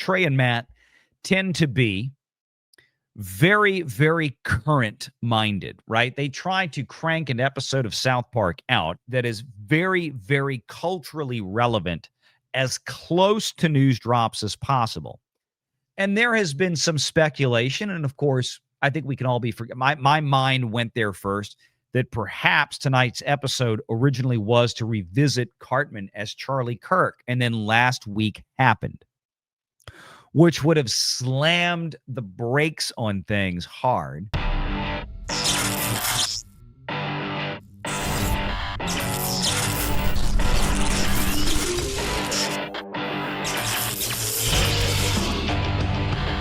Trey and Matt tend to be very, very current-minded, right? They try to crank an episode of South Park out that is very, very culturally relevant, as close to news drops as possible. And there has been some speculation, and of course, I think we can all be my mind went there first, that perhaps tonight's episode originally was to revisit Cartman as Charlie Kirk, and then last week happened, which would have slammed the brakes on things hard.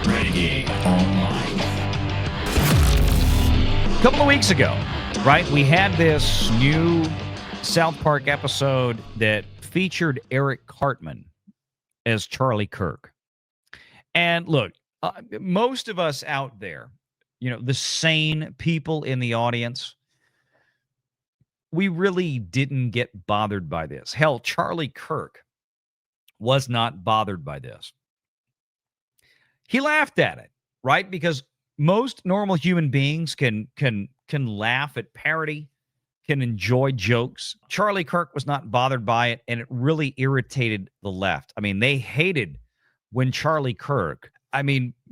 Renegade Online. A couple of weeks ago, right, we had this new South Park episode that featured Eric Cartman as Charlie Kirk. And look, most of us out there, the sane people in the audience, we really didn't get bothered by this. Hell, Charlie Kirk was not bothered by this. He laughed at it, right? Because most normal human beings can laugh at parody, can enjoy jokes. Charlie Kirk was not bothered by it, and it really irritated the left. I mean, they hated when Charlie Kirk,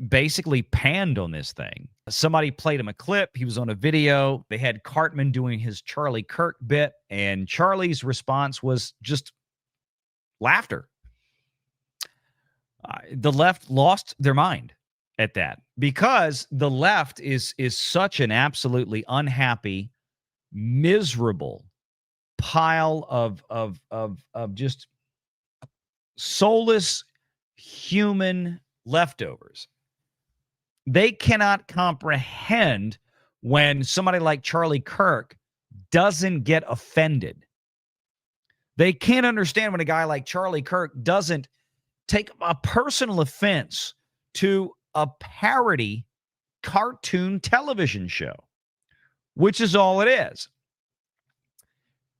basically panned on this thing. Somebody played him a clip. He was on a video. They had Cartman doing his Charlie Kirk bit, and Charlie's response was just laughter. The left lost their mind at that, because the left is such an absolutely unhappy, miserable pile of just soulless human leftovers. They cannot comprehend when somebody like Charlie Kirk doesn't get offended. They can't understand when a guy like Charlie Kirk doesn't take a personal offense to a parody cartoon television show, which is all it is.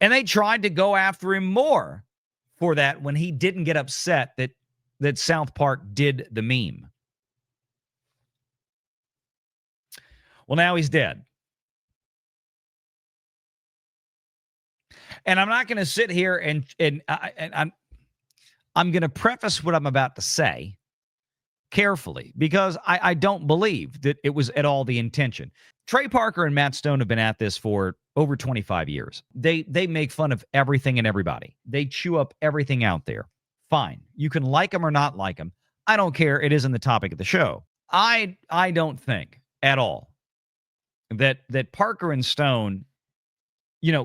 And they tried to go after him more for that when he didn't get upset that South Park did the meme. Well, now he's dead. And I'm not going to sit here and I'm going to preface what I'm about to say carefully, because I don't believe that it was at all the intention. Trey Parker and Matt Stone have been at this for over 25 years. They make fun of everything and everybody. They chew up everything out there. Fine. You can like them or not like them. I don't care. It isn't the topic of the show. I don't think at all that Parker and Stone,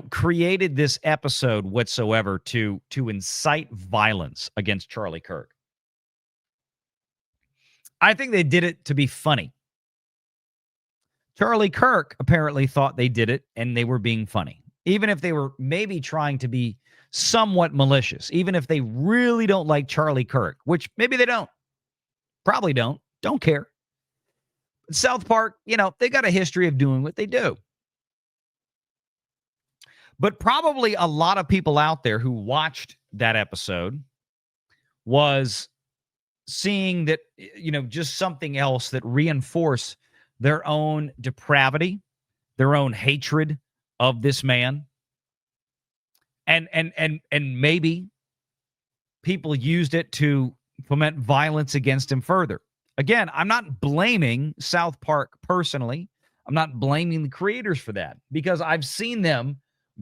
created this episode whatsoever to incite violence against Charlie Kirk. I think they did it to be funny. Charlie Kirk apparently thought they did it and they were being funny, even if they were maybe trying to be somewhat malicious, even if they really don't like Charlie Kirk, which maybe they don't, probably don't care. But South Park, they got a history of doing what they do. But probably a lot of people out there who watched that episode was seeing that, just something else that reinforced their own depravity, their own hatred of this man. And maybe people used it to foment violence against him further. Again, I'm not blaming South Park personally. I'm not blaming the creators for that, because I've seen them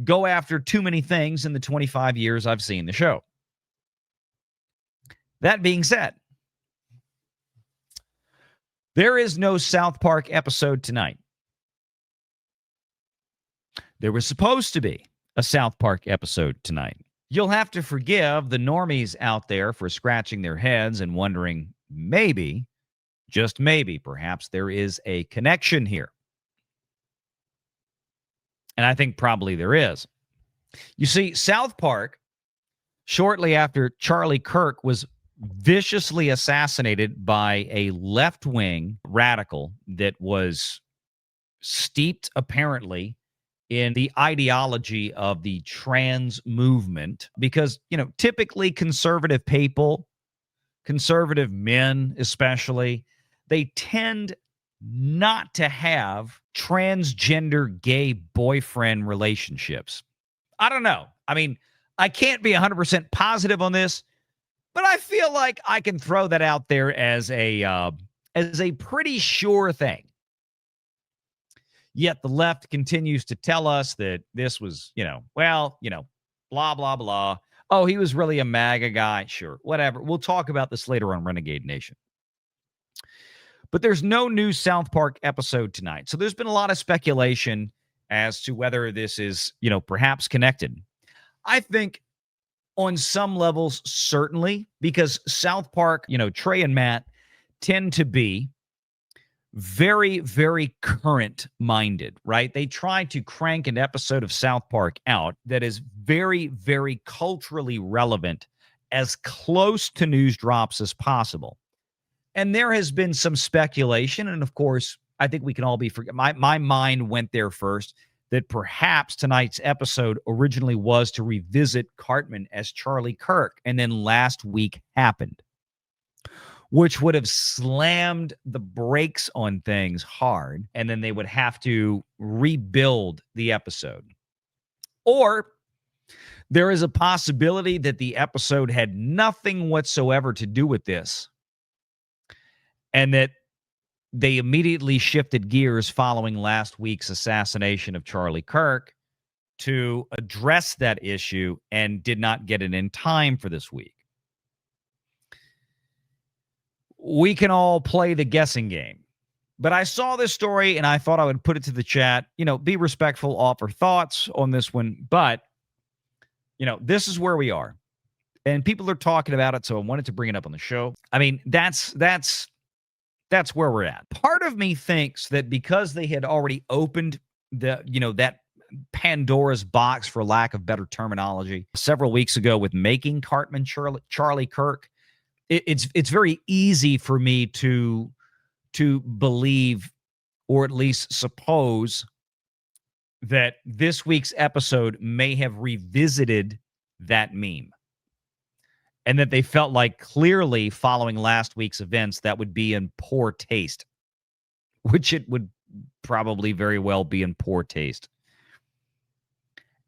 go after too many things in the 25 years I've seen the show. That being said, there is no South Park episode tonight. There was supposed to be a South Park episode tonight. You'll have to forgive the normies out there for scratching their heads and wondering, maybe, just maybe, perhaps there is a connection here. And I think probably there is. You see, South Park, shortly after Charlie Kirk was viciously assassinated by a left-wing radical that was steeped, apparently, in the ideology of the trans movement, because, typically conservative people conservative men especially, they tend not to have transgender gay boyfriend relationships. I don't know. I mean, I can't be 100% positive on this, but I feel like I can throw that out there as a pretty sure thing. Yet the left continues to tell us that this was, blah, blah, blah. Oh, he was really a MAGA guy. Sure, whatever. We'll talk about this later on Renegade Nation. But there's no new South Park episode tonight. So there's been a lot of speculation as to whether this is, perhaps connected. I think on some levels, certainly, because South Park, Trey and Matt tend to be very, very current minded, right? They try to crank an episode of South Park out that is very, very culturally relevant, as close to news drops as possible. And there has been some speculation, and of course, I think we can all be forget. My mind went there first, that perhaps tonight's episode originally was to revisit Cartman as Charlie Kirk, and then last week happened, which would have slammed the brakes on things hard, and then they would have to rebuild the episode. Or there is a possibility that the episode had nothing whatsoever to do with this, and that they immediately shifted gears following last week's assassination of Charlie Kirk to address that issue and did not get it in time for this week. We can all play the guessing game. But I saw this story and I thought I would put it to the chat, be respectful, offer thoughts on this one. But, this is where we are. And people are talking about it, so I wanted to bring it up on the show. I mean, that's where we're at. Part of me thinks that because they had already opened that Pandora's box, for lack of better terminology, several weeks ago with making Cartman Charlie Kirk, it's very easy for me to believe, or at least suppose, that this week's episode may have revisited that meme. And that they felt like clearly following last week's events, that would be in poor taste, which it would probably very well be in poor taste.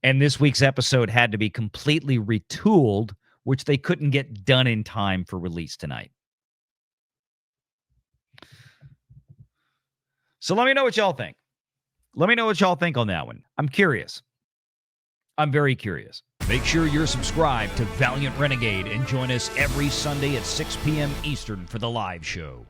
And this week's episode had to be completely retooled, which they couldn't get done in time for release tonight. So let me know what y'all think. Let me know what y'all think on that one. I'm curious. I'm very curious. Make sure you're subscribed to Valiant Renegade and join us every Sunday at 6 p.m. Eastern for the live show.